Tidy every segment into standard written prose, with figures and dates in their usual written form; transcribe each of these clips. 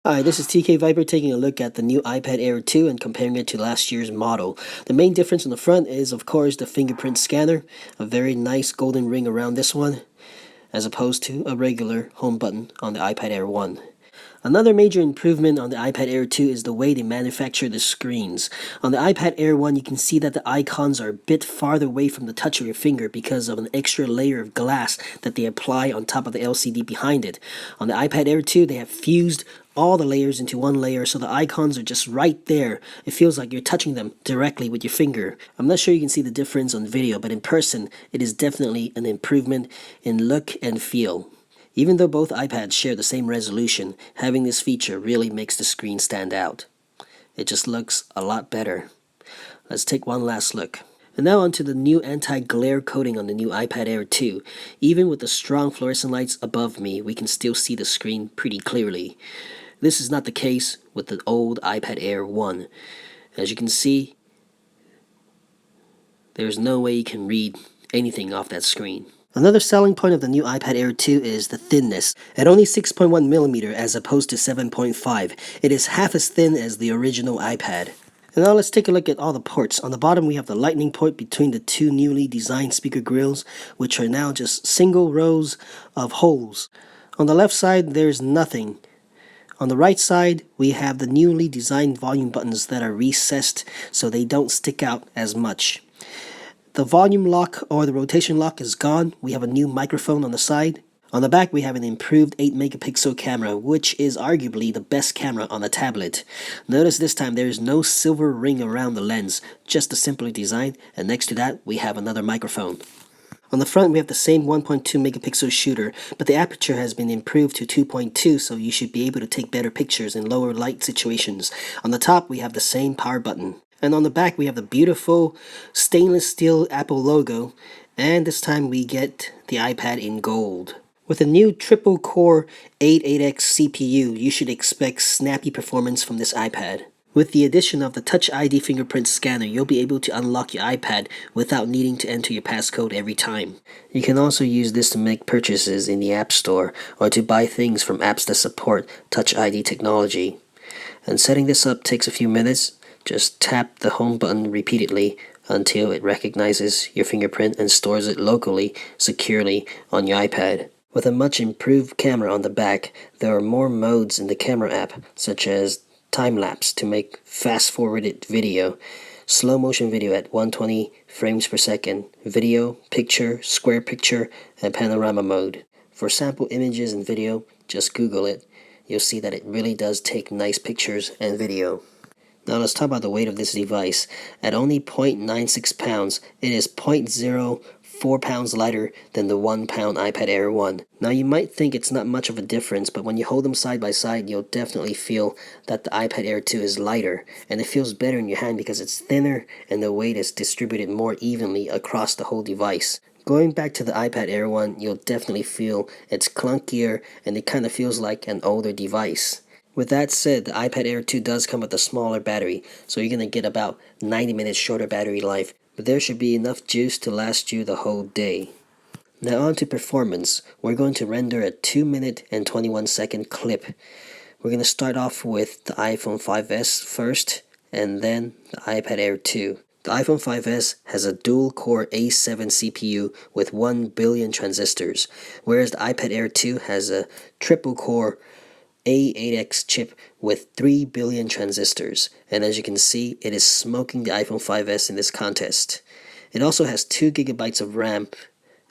Hi, this is TK Viper taking a look at the new iPad Air 2 and comparing it to last year's model. The main difference on the front is, of course, the fingerprint scanner, a very nice golden ring around this one, as opposed to a regular home button on the iPad Air 1. Another major improvement on the iPad Air 2 is the way they manufacture the screens. On the iPad Air 1, you can see that the icons are a bit farther away from the touch of your finger because of an extra layer of glass that they apply on top of the LCD behind it. On the iPad Air 2, they have fused all the layers into one layer, so the icons are just right there. It feels like you're touching them directly with your finger. I'm not sure you can see the difference on video, but in person, it is definitely an improvement in look and feel. Even though both iPads share the same resolution, having this feature really makes the screen stand out. It just looks a lot better. Let's take one last look. And now onto the new anti-glare coating on the new iPad Air 2. Even with the strong fluorescent lights above me, we can still see the screen pretty clearly. This is not the case with the old iPad Air 1. As you can see, there's no way you can read anything off that screen. Another selling point of the new iPad Air 2 is the thinness. At only 6.1mm as opposed to 7.5, it is half as thin as the original iPad. And now let's take a look at all the ports. On the bottom we have the lightning port between the two newly designed speaker grills, which are now just single rows of holes. On the left side there's nothing. On the right side, we have the newly designed volume buttons that are recessed so they don't stick out as much. The volume lock or the rotation lock is gone. We have a new microphone on the side. On the back, we have an improved 8-megapixel camera, which is arguably the best camera on the tablet. Notice this time there is no silver ring around the lens, just a simpler design, and next to that, we have another microphone. On the front, we have the same 1.2 megapixel shooter, but the aperture has been improved to 2.2, so you should be able to take better pictures in lower light situations. On the top, we have the same power button. And on the back, we have the beautiful stainless steel Apple logo, and this time we get the iPad in gold. With a new triple-core 88X CPU, you should expect snappy performance from this iPad. With the addition of the Touch ID fingerprint scanner, you'll be able to unlock your iPad without needing to enter your passcode every time. You can also use this to make purchases in the App Store or to buy things from apps that support Touch ID technology. And setting this up takes a few minutes. Just tap the home button repeatedly until it recognizes your fingerprint and stores it locally, securely on your iPad. With a much improved camera on the back, there are more modes in the camera app, such as time-lapse to make fast-forwarded video, slow motion video at 120 frames per second, video, picture, square picture, and panorama mode. For sample images and video, just Google it. You'll see that it really does take nice pictures and video. Now let's talk about the weight of this device. At only 0.96 pounds, it is 0.04 pounds lighter than the 1 pound iPad Air 1. Now you might think it's not much of a difference, but when you hold them side by side, you'll definitely feel that the iPad Air 2 is lighter, and it feels better in your hand because it's thinner and the weight is distributed more evenly across the whole device. Going back to the iPad Air 1, you'll definitely feel it's clunkier and it kind of feels like an older device. With that said, the iPad Air 2 does come with a smaller battery, so you're going to get about 90 minutes shorter battery life, but there should be enough juice to last you the whole day. Now on to performance. We're going to render a 2-minute and 21-second clip. We're going to start off with the iPhone 5S first, and then the iPad Air 2. The iPhone 5S has a dual-core A7 CPU with 1 billion transistors, whereas the iPad Air 2 has a triple-core A8X chip with 3 billion transistors, and as you can see, it is smoking the iPhone 5S in this contest. It also has 2 gigabytes of RAM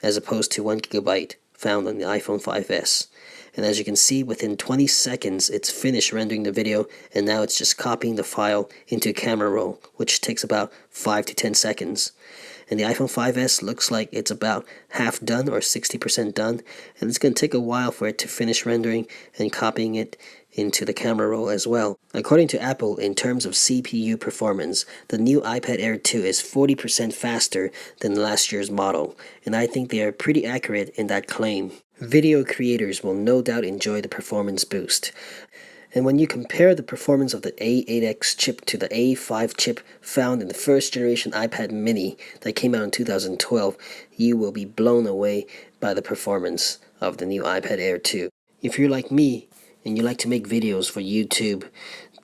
as opposed to 1 gigabyte found on the iPhone 5S. And as you can see, within 20 seconds, it's finished rendering the video, and now it's just copying the file into a camera roll, which takes about 5 to 10 seconds. And the iPhone 5S looks like it's about half done or 60% done, and it's going to take a while for it to finish rendering and copying it into the camera roll as well. According to Apple, in terms of CPU performance, the new iPad Air 2 is 40% faster than last year's model, and I think they are pretty accurate in that claim. Video creators will no doubt enjoy the performance boost. And when you compare the performance of the A8X chip to the A5 chip found in the first generation iPad mini that came out in 2012, you will be blown away by the performance of the new iPad Air 2. If you're like me, and you like to make videos for YouTube,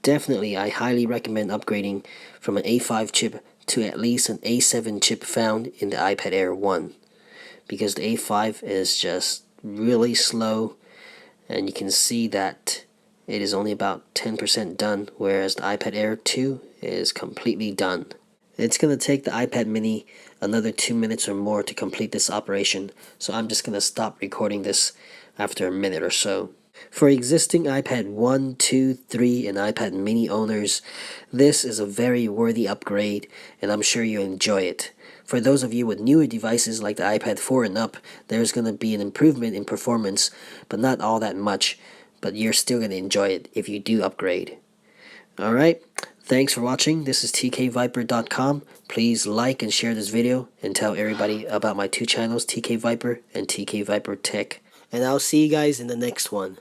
definitely I highly recommend upgrading from an A5 chip to at least an A7 chip found in the iPad Air 1, because the A5 is just really slow, and you can see that it is only about 10% done, whereas the iPad Air 2 is completely done. It's going to take the iPad mini another 2 minutes or more to complete this operation, so I'm just going to stop recording this after a minute or so. For existing iPad 1, 2, 3, and iPad mini owners, this is a very worthy upgrade, and I'm sure you'll enjoy it. For those of you with newer devices like the iPad 4 and up, there's going to be an improvement in performance, but not all that much, but you're still going to enjoy it if you do upgrade. Alright, thanks for watching. This is tkviper.com. Please like and share this video and tell everybody about my two channels, TK Viper and TK Viper Tech. And I'll see you guys in the next one.